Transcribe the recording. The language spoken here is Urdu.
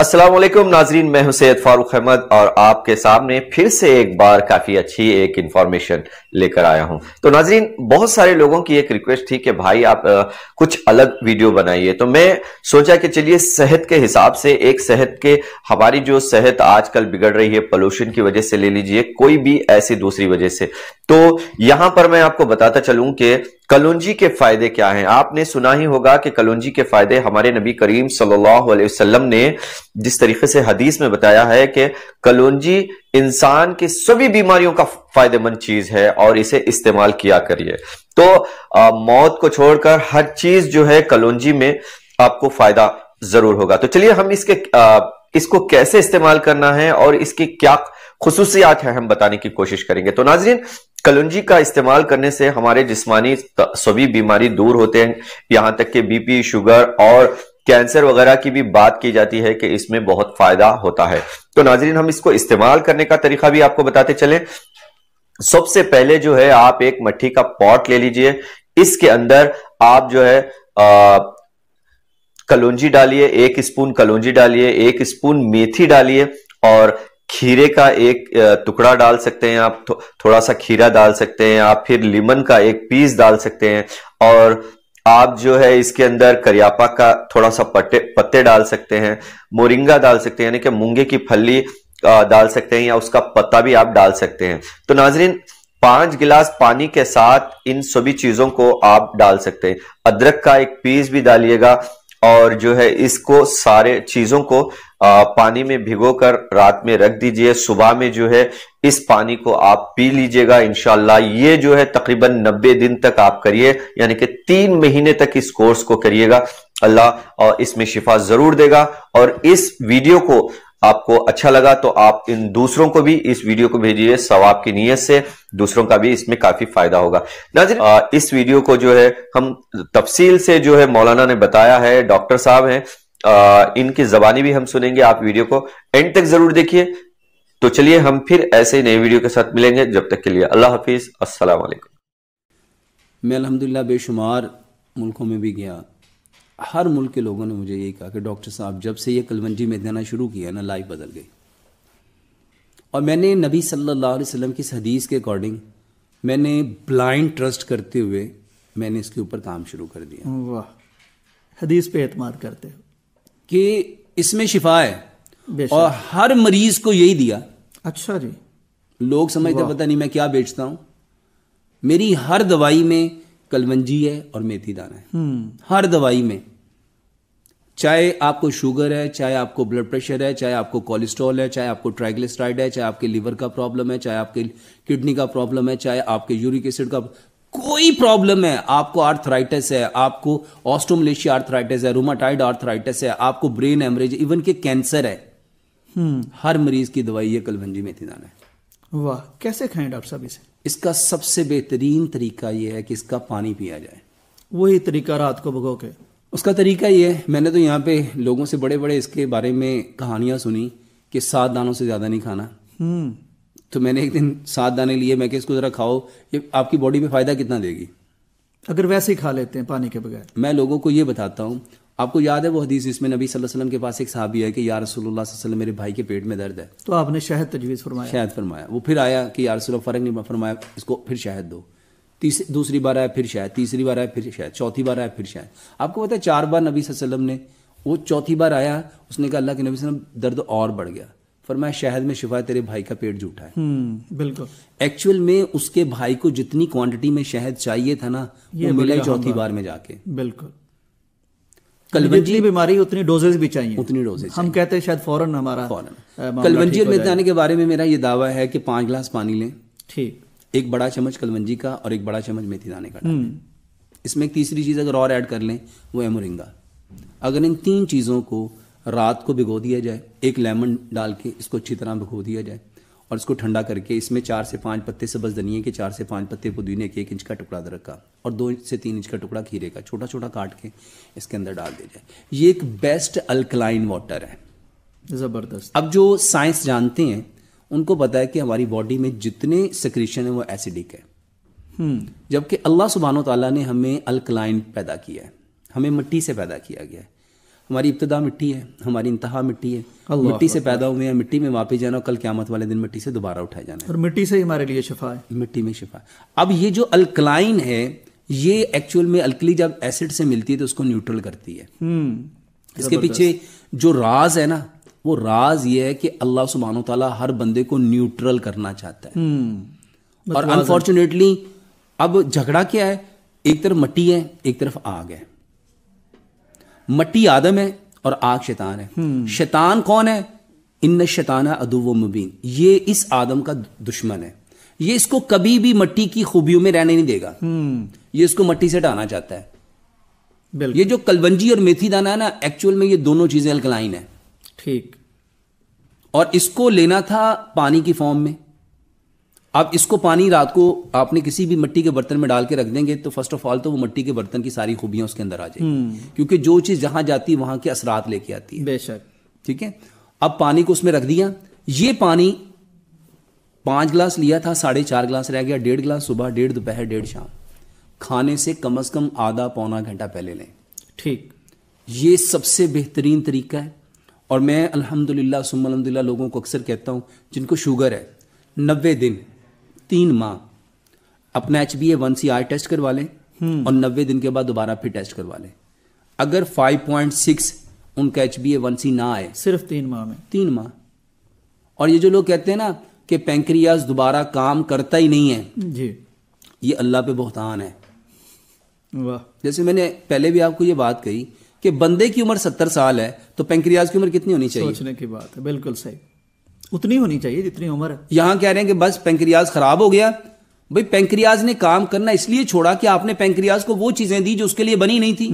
السلام علیکم ناظرین، میں ہوں سید فاروق احمد اور آپ کے سامنے پھر سے ایک بار کافی اچھی ایک انفارمیشن لے کر آیا ہوں۔ تو ناظرین، بہت سارے لوگوں کی ایک ریکویسٹ تھی کہ بھائی آپ کچھ الگ ویڈیو بنائیے، تو میں سوچا کہ چلیے صحت کے حساب سے ایک صحت کے ہماری جو صحت آج کل بگڑ رہی ہے پولوشن کی وجہ سے لے لیجئے، کوئی بھی ایسی دوسری وجہ سے، تو یہاں پر میں آپ کو بتاتا چلوں کہ کلونجی کے فائدے کیا ہیں۔ آپ نے سنا ہی ہوگا کہ کلونجی کے فائدے ہمارے نبی کریم صلی اللہ علیہ وسلم نے جس طریقے سے حدیث میں بتایا ہے کہ کلونجی انسان کے سبھی بیماریوں کا فائدہ مند چیز ہے اور اسے استعمال کیا کریے۔ تو موت کو چھوڑ کر ہر چیز جو ہے کلونجی میں آپ کو فائدہ ضرور ہوگا۔ تو چلیے ہم اس کو کیسے استعمال کرنا ہے اور اس کی کیا خصوصیات ہیں ہم بتانے کی کوشش کریں گے۔ تو ناظرین، کلونجی کا استعمال کرنے سے ہمارے جسمانی سبھی بیماری دور ہوتے ہیں، یہاں تک کہ بی پی، شوگر اور کینسر وغیرہ کی بھی بات کی جاتی ہے کہ اس میں بہت فائدہ ہوتا ہے۔ تو ناظرین، ہم اس کو استعمال کرنے کا طریقہ بھی آپ کو بتاتے چلیں۔ سب سے پہلے جو ہے آپ ایک مٹی کا پاٹ لے لیجئے، اس کے اندر آپ جو ہے کلونجی ڈالیے، 1 اسپون کلونجی ڈالیے، 1 اسپون میتھی ڈالیے اور کھیرے کا ایک ٹکڑا ڈال سکتے ہیں آپ، تھوڑا سا کھیرا ڈال سکتے ہیں آپ، پھر لیمن کا ایک پیس ڈال سکتے ہیں اور آپ جو ہے اس کے اندر کریاپا کا تھوڑا سا پتے ڈال سکتے ہیں، مورنگا ڈال سکتے ہیں، یعنی کہ مونگے کی پھلی ڈال سکتے ہیں یا اس کا پتا بھی آپ ڈال سکتے ہیں۔ تو ناظرین، 5 گلاس پانی کے ساتھ ان سبھی چیزوں کو آپ ڈال سکتے ہیں۔ ادرک کا ایک پیس بھی ڈالیے گا اور جو ہے اس کو سارے چیزوں کو پانی میں بھگو کر رات میں رکھ دیجئے، صبح میں جو ہے اس پانی کو آپ پی لیجئے گا انشاءاللہ۔ یہ جو ہے تقریباً 90 دن تک آپ کریے، یعنی کہ 3 مہینے تک اس کورس کو کریے گا، اللہ اور اس میں شفا ضرور دے گا۔ اور اس ویڈیو کو آپ کو اچھا لگا تو آپ ان دوسروں کو بھی اس ویڈیو کو بھیجئے، ثواب کی نیت سے دوسروں کا بھی اس میں کافی فائدہ ہوگا۔ ناظرین، اس ویڈیو کو جو ہے ہم تفصیل سے جو ہے مولانا نے بتایا ہے، ڈاکٹر صاحب ہیں، ان کی زبانی بھی ہم سنیں گے، آپ ویڈیو کو اینڈ تک ضرور دیکھیے۔ تو چلیے ہم پھر ایسے نئے ویڈیو کے ساتھ ملیں گے، جب تک کے لیے اللہ حافظ، السلام علیکم۔ میں الحمدللہ بے شمار ملکوں میں بھی گیا، ہر ملک کے لوگوں نے مجھے یہی کہا کہ ڈاکٹر صاحب جب سے یہ کلونجی میں دینا شروع کیا نا، لائف بدل گئی۔ اور میں نے نبی صلی اللہ علیہ وسلم کی اس حدیث کے اکارڈنگ میں نے بلائنڈ ٹرسٹ کرتے ہوئے میں نے اس کے اوپر کام شروع کر دیا۔ واہ، حدیث پہ اعتماد کرتے ہو کہ اس میں شفا ہے اور ہر مریض کو یہی دیا۔ اچھا جی، لوگ سمجھتے پتہ نہیں میں کیا بیچتا ہوں، میری ہر دوائی میں کلونجی ہے اور میتھی دانہ ہے، ہر دوائی میں، چاہے آپ کو شوگر ہے، چاہے آپ کو بلڈ پریشر ہے، چاہے آپ کو کولیسٹرول ہے، چاہے آپ کو ٹرائیگلیسرائڈ ہے، چاہے آپ کے لیور کا پرابلم ہے، چاہے آپ کے کڈنی کا پرابلم ہے، چاہے آپ کے یورک ایسڈ کا کوئی پرابلم ہے، آپ کو آرتھرائٹس ہے، آپ کو آسٹوملیشیا آرتھرائٹس ہے، روماٹائڈ آرتھرائٹس ہے، آپ کو برین ہیمریج، ایون کہ کینسر ہے، ہر مریض کی دوائی یہ کلونجی میتھی دانہ ہے۔ واہ، کیسے کھائیں ڈاکٹر صاحب اسے؟ اس کا سب سے بہترین طریقہ یہ ہے کہ اس کا پانی پیا جائے۔ وہی طریقہ رات کو بھگو کے؟ اس کا طریقہ یہ ہے، میں نے تو یہاں پہ لوگوں سے بڑے بڑے اس کے بارے میں کہانیاں سنی کہ 7 دانوں سے زیادہ نہیں کھانا۔ تو میں نے ایک دن 7 دانے لیے، میں کہ اس کو ذرا کھاؤ، یہ آپ کی باڈی میں فائدہ کتنا دے گی اگر ویسے ہی کھا لیتے ہیں پانی کے بغیر۔ میں لوگوں کو یہ بتاتا ہوں، آپ کو یاد ہے وہ حدیث جس میں نبی صلی اللہ علیہ وسلم کے پاس ایک صحابی ہے کہ یا رسول اللہ صلی اللہ علیہ وسلم میرے بھائی کے پیٹ میں درد ہے، تو آپ نے شہد تجویز فرمایا؟ شہد فرمایا۔ وہ پھر آیا کہ یا رسول اللہ فرق نہیں، فرمایا اس کو پھر شہد دو۔ دوسری بار آیا پھر شہد، تیسری بار آیا پھر شہد، چوتھی بار آیا پھر شہد۔ آپ کو پتا ہے 4 بار نبی صلی اللہ علیہ وسلم نے، وہ چوتھی بار آیا، اس نے کہا اللہ کے نبی صلی اللہ علیہ وسلم درد اور بڑھ گیا، فرمایا شہد میں شفا ہے، تیرے بھائی کا پیٹ جھوٹا ہے۔ بالکل، ایکچوئل میں اس کے بھائی کو جتنی کوانٹٹی میں شہد چاہیے تھا نا، وہ ملا ہی چوتھی بار میں جا کے۔ بالکل، کلونجی بیماری اتنی ڈوزز بھی چاہیے، اتنی ڈوزز ہم کہتے ہیں شاید فوراً ہمارا کلونجی اور میتھی دانے کے بارے میں میرا یہ دعویٰ ہے کہ 5 گلاس پانی لیں، ٹھیک، 1 بڑا چمچ کلونجی کا اور 1 بڑا چمچ میتھی دانے کا ڈالیں۔ اس میں ایک تیسری چیز اگر اور ایڈ کر لیں وہ ہے مورنگا۔ اگر ان 3 چیزوں کو رات کو بھگو دیا جائے، 1 لیمن ڈال کے اس کو اچھی طرح بھگو دیا جائے اور اس کو ٹھنڈا کر کے اس میں 4 سے 5 پتے سبز دھنیے کے، 4 سے 5 پتے پودینے کے، 1 انچ کا ٹکڑا ادرک کا اور 2 سے 3 انچ کا ٹکڑا کھیرے کا چھوٹا چھوٹا کاٹ کے اس کے اندر ڈال دیا جائے۔ یہ ایک بیسٹ الکلائن واٹر ہے، زبردست۔ اب جو سائنس جانتے ہیں ان کو پتا ہے کہ ہماری باڈی میں جتنے سیکریشن ہیں وہ ایسیڈک ہے، جبکہ اللہ سبحانہ و تعالیٰ نے ہمیں الکلائن پیدا کیا ہے، ہمیں مٹی سے پیدا کیا گیا ہے۔ ہماری ابتدا مٹی ہے، ہماری انتہا مٹی ہے، مٹی سے پیدا ہوئے ہیں، مٹی میں واپس جانا، کل قیامت والے دن مٹی سے دوبارہ اٹھایا جانا ہے، اور مٹی سے ہی ہمارے لیے شفا ہے، مٹی میں شفا۔ اب یہ جو الکلائن ہے یہ ایکچوئل میں الکلی جب ایسڈ سے ملتی ہے تو اس کو نیوٹرل کرتی ہے۔ اس کے پیچھے جو راز ہے نا، وہ راز یہ ہے کہ اللہ سبحانہ و تعالیٰ ہر بندے کو نیوٹرل کرنا چاہتا ہے، اور انفارچونیٹلی اب جھگڑا کیا ہے، ایک طرف مٹی ہے ایک طرف آگ ہے، مٹی آدم ہے اور آگ شیطان ہے۔ شیطان کون ہے؟ ان الشیطان عدو مبین، یہ اس آدم کا دشمن ہے، یہ اس کو کبھی بھی مٹی کی خوبیوں میں رہنے نہیں دے گا، یہ اس کو مٹی سے ہٹانا چاہتا ہے۔ یہ جو کلونجی اور میتھی دانا ہے نا، ایکچوئل میں یہ دونوں چیزیں الکلائن ہیں، ٹھیک، اور اس کو لینا تھا پانی کی فارم میں۔ اب اس کو پانی رات کو آپ نے کسی بھی مٹی کے برتن میں ڈال کے رکھ دیں گے تو فرسٹ آف آل تو وہ مٹی کے برتن کی ساری خوبیاں اس کے اندر آ جائیں گی، کیونکہ جو چیز جہاں جاتی ہے وہاں کے اثرات لے کے آتی ہے، بے شک، ٹھیک ہے۔ اب پانی کو اس میں رکھ دیا، یہ پانی 5 گلاس لیا تھا، 4.5 گلاس رہ گیا، 1.5 گلاس صبح، 1.5 دوپہر، 1.5 شام، کھانے سے کم از کم آدھا پونا گھنٹہ پہلے لیں، ٹھیک، یہ سب سے بہترین طریقہ ہے۔ اور میں الحمدللہ ثم الحمدللہ لوگوں کو اکثر کہتا ہوں جن کو شوگر ہے 90 دن 3 ماہ اپنا HbA1c ٹیسٹ کروا لیں اور 90 دن کے بعد دوبارہ پھر ٹیسٹ کروا لیں، اگر 5.6 ان کا HbA1c نہ آئے، صرف 3 ماہ میں، 3 ماہ۔ اور یہ جو لوگ کہتے ہیں نا کہ پینکریاز دوبارہ کام کرتا ہی نہیں ہے، جی، یہ اللہ پہ بہتان ہے۔ واہ، جیسے میں نے پہلے بھی آپ کو یہ بات کہی کہ بندے کی عمر 70 سال ہے تو پینکریاز کی عمر کتنی ہونی چاہیے؟ سوچنے کی بات ہے، بالکل صحیح، اتنی ہونی چاہیے جتنی عمر ہے۔ یہاں کہہ رہے ہیں کہ بس پینکریاز خراب ہو گیا، بھئی پینکریاز نے کام کرنا اس لیے چھوڑا کہ آپ نے پینکریاز کو وہ چیزیں دی جو اس کے لیے بنی نہیں تھی۔